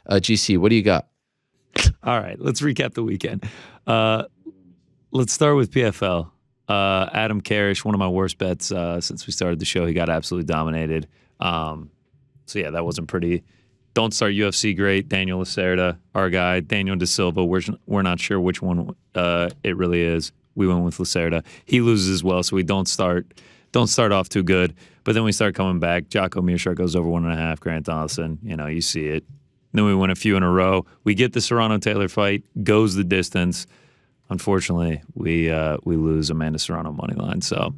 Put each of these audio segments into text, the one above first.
GC, what do you got? All right, let's recap the weekend. Let's start with PFL. Adam Karish, one of my worst bets since we started the show. He got absolutely dominated. So yeah, that wasn't pretty. Don't start UFC great. Daniel Lacerda, our guy. Daniel De Silva, we're not sure which one it really is. We went with Lacerda. He loses as well, so we don't start off too good. But then we start coming back. Jocko Mearshart goes over 1.5. Grant Dawson, you see it. Then we win a few in a row. We get the Serrano-Taylor fight, goes the distance. Unfortunately, we lose Amanda Serrano money line. So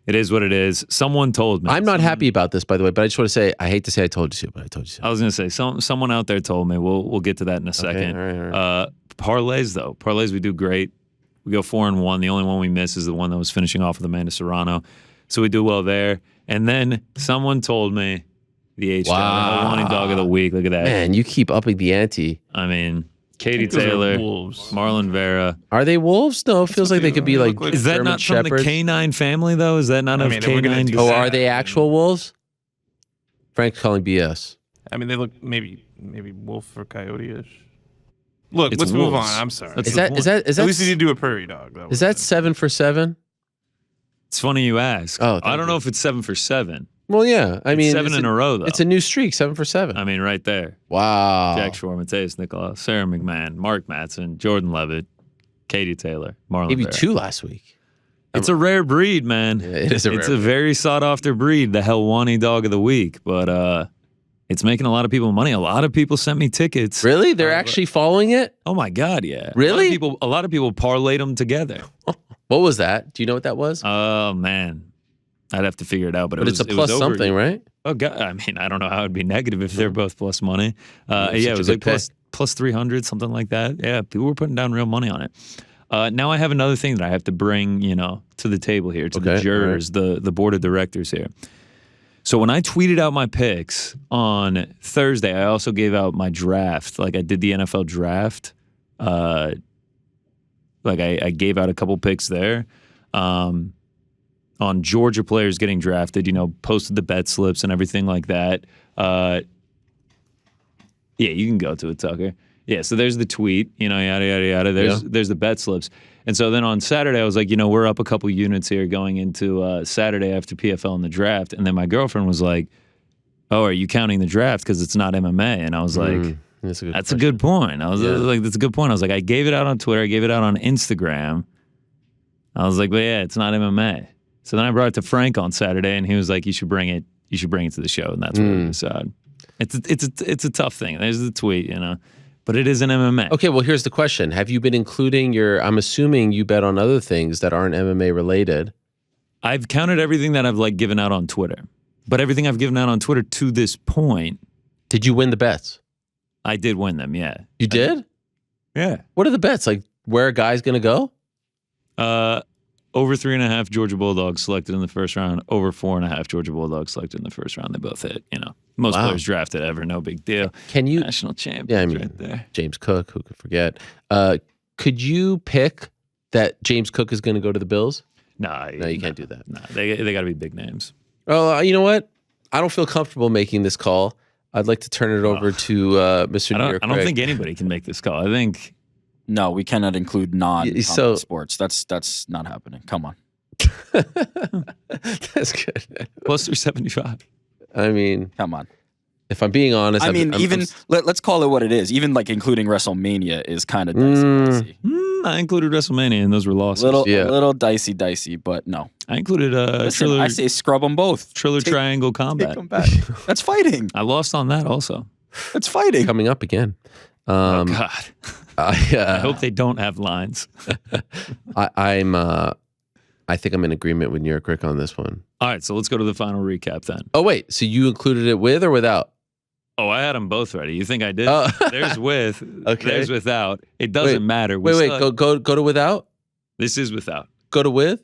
it is what it is. Someone told me. I'm not happy about this, by the way, but I just want to say, I hate to say I told you so, but I told you so. I was going to say, someone out there told me. We'll get to that in a second. Okay, all right. Parlays, though. Parlays, we do great. We go 4-1. The only one we miss is the one that was finishing off with Amanda Serrano. So we do well there. And then someone told me the H-Wanting Dog of the Week. Look at that. Man, you keep upping the ante. I mean, Katie Taylor, Marlon Vera. Are they wolves? No, it feels like they could be like Is that German not from shepherds. the canine family, though? Is that not of canine? Oh, are they actual wolves? Frank's calling BS. I mean, they look maybe wolf or coyote-ish. Look, It's let's move wolves. on. I'm sorry. That's Is the that point. At least he did do a prairie dog. Is that 7 for 7? It's funny you ask. Oh, I don't know if it's 7 for 7. Well, yeah. I mean, 7 in a row, though. It's a new streak, 7 for 7. I mean, right there. Wow. Jack Shore, Mateus Nicola, Sarah McMahon, Mark Matson, Jordan Levitt, Katie Taylor, Marlon Maybe Vera. 2 last week. It's a rare breed, man. Yeah, it is a rare It's breed. a very sought-after breed, the Helwani Dog of the Week. But it's making a lot of people money. A lot of people sent me tickets. Really? They're actually following it? Oh, my God, yeah. Really? A lot of people parlayed them together. What was that? Do you know what that was? Oh, man. I'd have to figure it out. But it's a plus something, right? Oh, God. I mean, I don't know how it'd be negative if they're both plus money. Yeah, It was a like good plus 300, something like that. Yeah, people were putting down real money on it. Now I have another thing that I have to bring, to the table here, to the jurors, the board of directors here. So when I tweeted out my picks on Thursday, I also gave out my draft. Like I did the NFL draft. I gave out a couple picks there. On Georgia players getting drafted, posted the bet slips and everything like that. Yeah, you can go to it, Tucker. Yeah, so there's the tweet, yada, yada, yada. There's the bet slips. And so then on Saturday, I was like, we're up a couple units here going into Saturday after PFL and the draft. And then my girlfriend was like, oh, are you counting the draft because it's not MMA? And I was like, that's a good point. I was like, that's a good point. I was like, I gave it out on Twitter. I gave it out on Instagram. I was like, but yeah, it's not MMA. So then I brought it to Frank on Saturday, and he was like, you should bring it to the show. And that's what we decided. It's a tough thing. There's the tweet, but it is an MMA. Okay, well, here's the question. Have you been including I'm assuming you bet on other things that aren't MMA related. I've counted everything that I've given out on Twitter. But everything I've given out on Twitter to this point. Did you win the bets? I did win them, yeah. You did? Yeah. What are the bets? Like where a guy's going to go? Over 3.5 Georgia Bulldogs selected in the first round. Over 4.5 Georgia Bulldogs selected in the first round. They both hit, Most players drafted ever, no big deal. Can you national champions? Yeah, I mean, right there. James Cook, who could forget? Could you pick that James Cook is going to go to the Bills? No, you can't do that. No, they got to be big names. Oh, you know what? I don't feel comfortable making this call. I'd like to turn it over to Mr. New York Ric. I don't think anybody can make this call. I think. No, we cannot include sports. That's not happening. Come on. That's good. Plus 375. I mean, come on. If I'm being honest, let's call it what it is. Even including WrestleMania is kind of dicey. I included WrestleMania, and those were losses. A little dicey, but no. I included I say scrub them both. Triller Triangle Combat. Take them back. That's fighting. I lost on that also. That's fighting. Coming up again. Oh God. I hope they don't have lines. I think I'm in agreement with New York Ric on this one. All right, so let's go to the final recap then. Oh wait, so you included it with or without? Oh, I had them both ready. You think I did? There's with. Okay. There's without. It doesn't matter. Go to without. This is without. Go to with.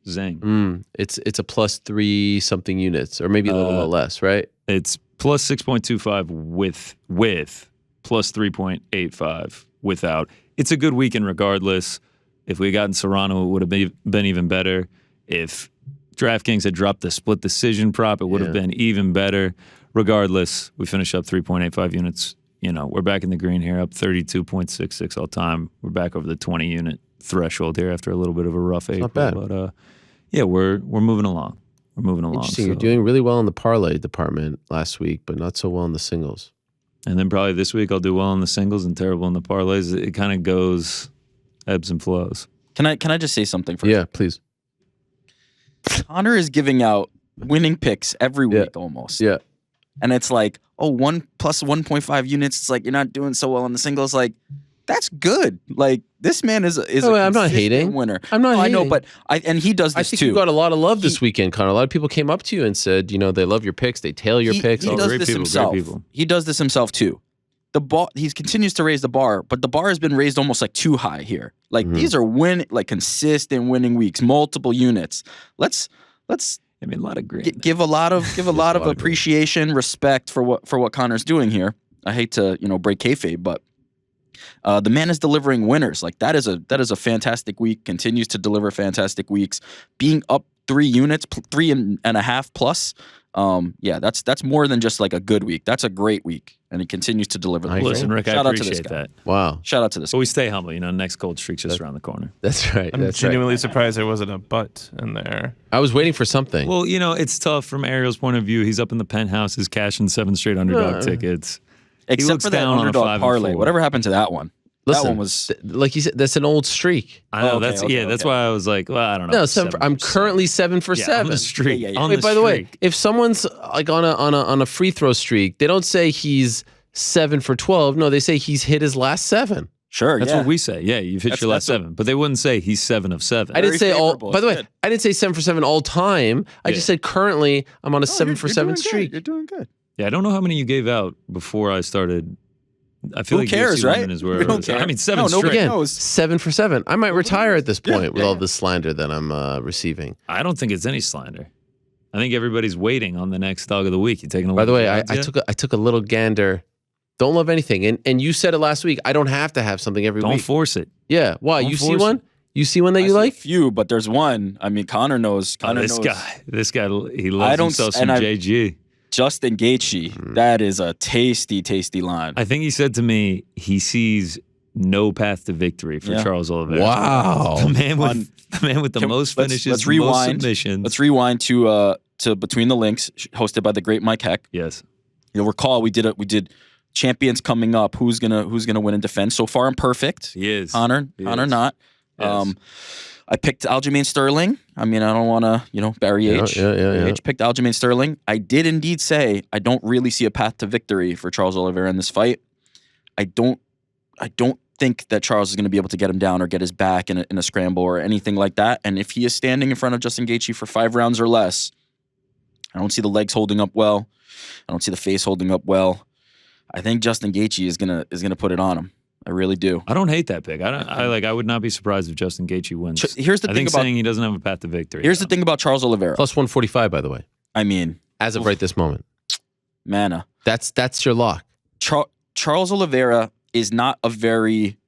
Zing. It's a plus 3 something units, or maybe a little less, right? It's plus 6.25 with plus 3.85 without. It's a good weekend regardless. If we had gotten Serrano, it would have been even better. If DraftKings had dropped the split decision prop, it would have been even better. regardless, we finish up 3.85 units. We're back in the green here, up 32.66 all time. We're back over the 20 unit threshold here after a little bit of a rough April. Not bad. But yeah, we're moving along. We're moving along. Interesting. You're doing really well in the parlay department last week, but not so well in the singles. And then probably this week I'll do well in the singles and terrible in the parlays. It kind of goes ebbs and flows. Can I just say something first? Yeah, please. Connor is giving out winning picks every week almost. Yeah. And it's like, 1 plus 1.5 units. It's like you're not doing so well on the singles. Like, that's good. Like, this man is I'm not hating. Winner. I'm not hating. I know, but and he does this I think too. you got a lot of love this weekend, Connor. A lot of people came up to you and said, they love your picks. They tail your picks. He does great this people, himself. great people. He does this himself too. He continues to raise the bar, but the bar has been raised almost like too high here. Like these are consistent winning weeks, multiple units. Let's I mean, a lot of green. give a lot of appreciation, respect for what Connor's doing here. I hate to break kayfabe, but the man is delivering winners. Like that is a fantastic week. Continues to deliver fantastic weeks. Being up 3 units, 3.5 plus. That's more than just like a good week. That's a great week, and he continues to deliver. Listen, Rick, Shout I out to this appreciate guy. that. Wow. Shout out to this But guy. we stay humble. Next cold streak's just around the corner. That's right. I'm genuinely surprised there wasn't a butt in there. I was waiting for something. Well, it's tough from Ariel's point of view. He's up in the penthouse, he's cashing 7 straight underdog tickets. Except looks for that down on a underdog 5 and parlay. 4. Whatever happened to that one? Listen, that one was like you said, that's an old streak. I know. Okay, that's why I was like, well, I don't know. No, I'm currently 7 for 7. On the streak. Yeah. On Wait, the by the way, streak. if someone's like on a free throw streak, they don't say he's 7 for 12. No, they say he's hit his last 7. sure. That's yeah. what we say. Yeah, you've hit your last 7. But they wouldn't say he's 7 of 7. I didn't Very say all. favorable. By the way, Good. I didn't say 7 for 7 all time. I just said currently I'm on a 7 for 7 You're streak. doing good. Yeah, I don't know how many you gave out before I started. I feel Who like cares, UFC right? London is where We don't it was. care. I mean, 7 No, nobody straight. Again, knows. 7 for 7. I might retire at this point with yeah. all the slander that I'm receiving. I don't think it's any slander. I think everybody's waiting on the next dog of the week. You taking a look By the at way, odds yet? I took a little gander. Don't love anything, and you said it last week. I don't have to have something every Don't week. force it. Yeah, why? Don't You see force one? it. You see one that I you see like? a few, but there's one. I mean, Connor knows. Connor This knows. guy, he loves himself some JG. Justin Gaethje. That is a tasty, tasty line. I think he said to me he sees no path to victory for Yeah. Charles Oliveira. Wow. The man with the most finishes, let's the most rewind. submissions. Let's rewind to Between the Links, hosted by the great Mike Heck. Yes. You'll recall we did champions coming up. Who's gonna win and defend? So far, I'm perfect. He is. Connor He not. Yes. I picked Aljamain Sterling. I mean, I don't want to, Barry H. Yeah. H picked Aljamain Sterling. I did indeed say I don't really see a path to victory for Charles Oliveira in this fight. I don't think that Charles is going to be able to get him down or get his back in a scramble or anything like that. And if he is standing in front of Justin Gaethje for 5 rounds or less, I don't see the legs holding up well. I don't see the face holding up well. I think Justin Gaethje is gonna put it on him. I really do. I don't hate that pick. I would not be surprised if Justin Gaethje wins. Here's the I thing think about saying he doesn't have a path to victory. here's the thing about Charles Oliveira. Plus 145, by the way, I mean, as of right this moment. manna. That's your lock. Charles Oliveira is not a very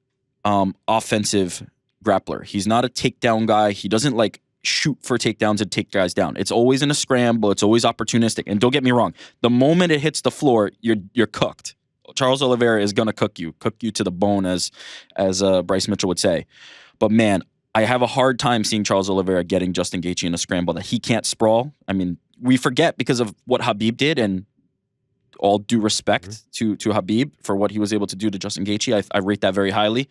offensive grappler. He's not a takedown guy. He doesn't shoot for takedowns and take guys down. It's always in a scramble. It's always opportunistic. And don't get me wrong, the moment it hits the floor, you're cooked. Charles Oliveira is gonna cook you to the bone, as Bryce Mitchell would say. But man, I have a hard time seeing Charles Oliveira getting Justin Gaethje in a scramble that he can't sprawl. I mean, we forget because of what Khabib did, and all due respect to Khabib for what he was able to do to Justin Gaethje. I rate that very highly.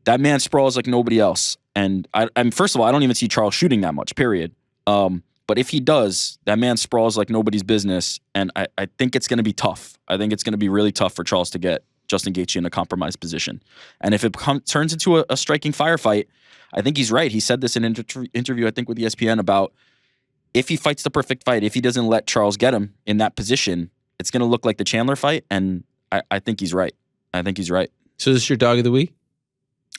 That man sprawls like nobody else. And I'm first of all, I don't even see Charles shooting that much, period. But if he does, that man sprawls like nobody's business. And I think it's going to be tough. I think it's going to be really tough for Charles to get Justin Gaethje in a compromised position. And if it turns into a striking firefight, I think he's right. He said this in an interview, I think, with ESPN about if he fights the perfect fight, if he doesn't let Charles get him in that position, it's going to look like the Chandler fight. And I think he's right. I think he's right. So this is your dog of the week?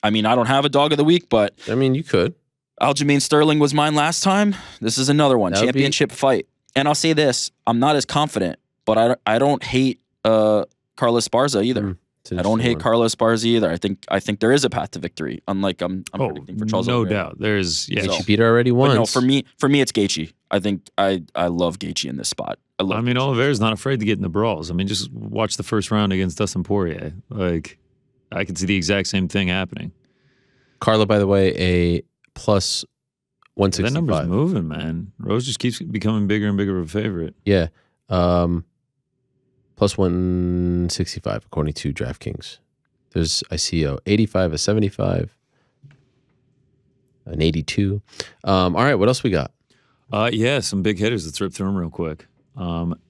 I mean, I don't have a dog of the week, but I mean, you could. Aljamain Sterling was mine last time. This is another one. That would be- Championship fight. And I'll say this. I'm not as confident, but I don't hate Carlos Esparza either. It's an I don't interesting hate one. Carlos Esparza either. I think there is a path to victory, unlike I'm predicting for Charles no Oliveira. doubt. There's Gaethje beat her already But once. no, for me it's Gaethje. I think I love Gaethje in this spot. love mean, Oliveira's not afraid to get in the brawls. I mean, just watch the first round against Dustin Poirier. Like, I could see the exact same thing happening. Carla, by the way, a plus 165. That number's moving, man. Rose just keeps becoming bigger and bigger of a favorite. Yeah. Plus 165 according to DraftKings. I see a 85, a 75, an 82. All right, what else we got? Yeah, some big hitters. Let's rip through them real quick.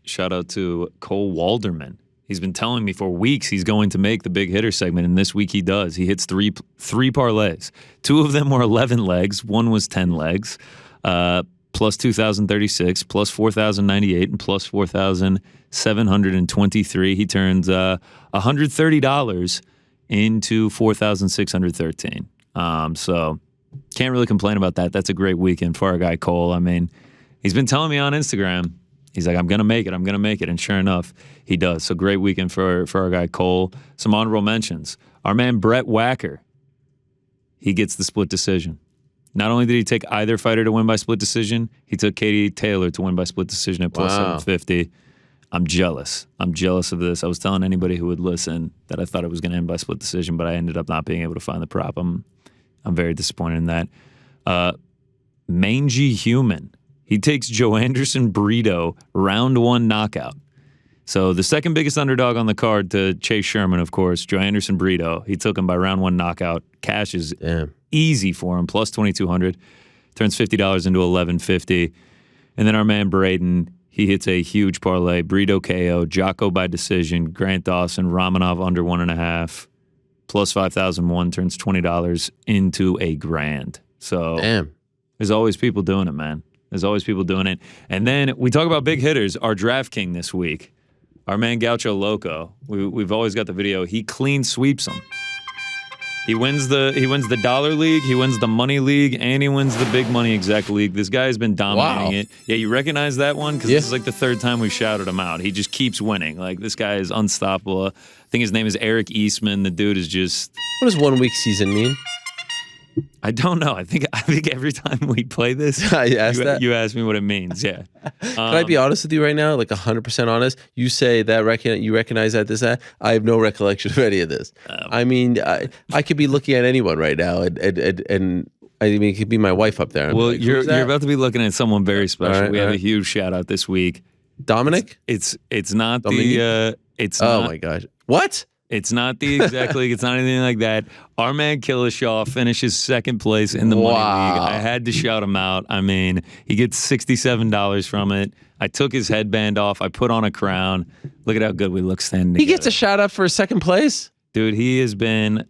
Shout out to Cole Walderman. He's been telling me for weeks he's going to make the big hitter segment, and this week he does. He hits three parlays. 2 of them were 11 legs. 1 was 10 legs. Plus 2,036, plus 4,098, and plus 4,723. He turns $130 into 4,613. So can't really complain about that. That's a great weekend for our guy Cole. I mean, he's been telling me on Instagram, he's like, I'm going to make it. And sure enough, he does. So great weekend for our guy Cole. Some honorable mentions. Our man Brett Wacker, he gets the split decision. Not only did he take either fighter to win by split decision, he took Katie Taylor to win by split decision at plus 750. I'm jealous. I'm jealous of this. I was telling anybody who would listen that I thought it was going to end by split decision, but I ended up not being able to find the prop. I'm very disappointed in that. Mangy Human. He takes Joe Anderson Brito round 1 knockout. So the second biggest underdog on the card to Chase Sherman, of course, Joe Anderson Brito. He took him by round 1 knockout. Cash is easy for him, plus 2,200. Turns $50 into $1,150. And then our man Braden, he hits a huge parlay. Brito KO, Jocko by decision, Grant Dawson, Romanov under 1.5. Plus 5,001 turns $20 into $1,000. So there's always people doing it, man. There's always people doing it. And then we talk about big hitters. Our Draft King this week, our man Gaucho Loco. We've always got the video. He clean sweeps them. He wins the dollar league, he wins the money league, and he wins the big money exec league. This guy has been dominating it. Yeah, you recognize that one? Because this is like the 3rd time we've shouted him out. He just keeps winning. Like, this guy is unstoppable. I think his name is Eric Eastman. The dude is just... What does 1 week season mean? I don't know. I think every time we play this, you ask me what it means. Yeah. Can I be honest with you right now? Like 100% honest. You say that you recognize that. I have no recollection of any of this. I mean, I could be looking at anyone right now, and I mean, it could be my wife up there. Well, like, you're about to be looking at someone very special. Right, we have a huge shout out this week. Dominic? It's not Dominique? Oh my gosh. What? It's not the exact league. It's not anything like that. Our man Killishaw finishes 2nd place in the money league. I had to shout him out. I mean, he gets $67 from it. I took his headband off. I put on a crown. Look at how good we look standing together. He gets a shout out for 2nd place? Dude, he has been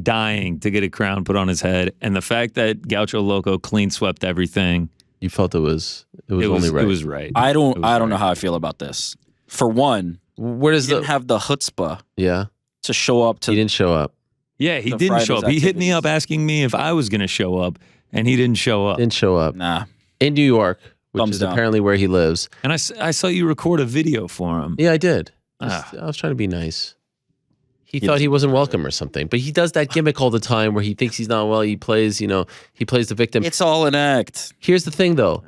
dying to get a crown put on his head. And the fact that Gaucho Loco clean swept everything. You felt it was only right. It was right. I don't know how I feel about this. For one, he didn't have the chutzpah to show up to... He didn't show up. Yeah, he didn't show up. He hit me up asking me if I was going to show up, and he didn't show up. Didn't show up. Nah. In New York, which is apparently where he lives. And I saw you record a video for him. Yeah, I did. I was trying to be nice. He thought he wasn't welcome or something. But he does that gimmick all the time where he thinks he's not well. He plays, he plays the victim. It's all an act. Here's the thing, though.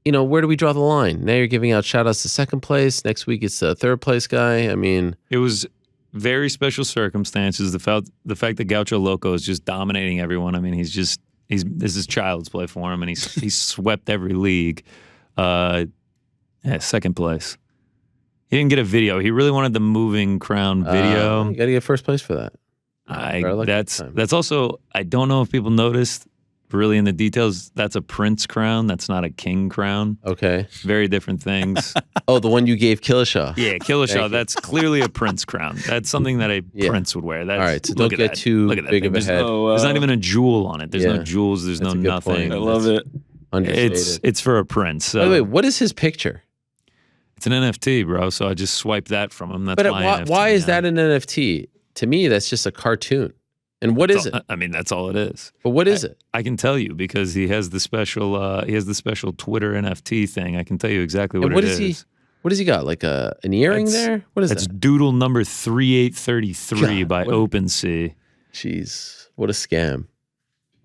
Where do we draw the line? Now you're giving out shout-outs to 2nd place. Next week it's the 3rd place guy. I mean... It was very special circumstances. The fact that Gaucho Loco is just dominating everyone. I mean, this is child's play for him, and he's swept every league. 2nd place. He didn't get a video. He really wanted the moving crown video. You got to get 1st place for that. That's also... I don't know if people noticed... Really in the details, that's a prince crown. That's not a king crown. Okay. Very different things. Oh, the one you gave Killishaw. Yeah, Killishaw. That's clearly a prince crown. That's something that a prince would wear. All right, so don't get too big of a head. There's not even a jewel on it. There's no jewels. There's no nothing. I love it. It's for a prince. So. By the way, what is his picture? It's an NFT, bro. So I just swiped that from him. That's my NFT. Why is that an NFT? To me, that's just a cartoon. And what is it? I mean, that's all it is. But what is it? I can tell you because he has the special Twitter NFT thing. I can tell you exactly what it is. What does he got? Like an earring there? What is that? That's doodle number 3833 by OpenSea. Jeez, what a scam.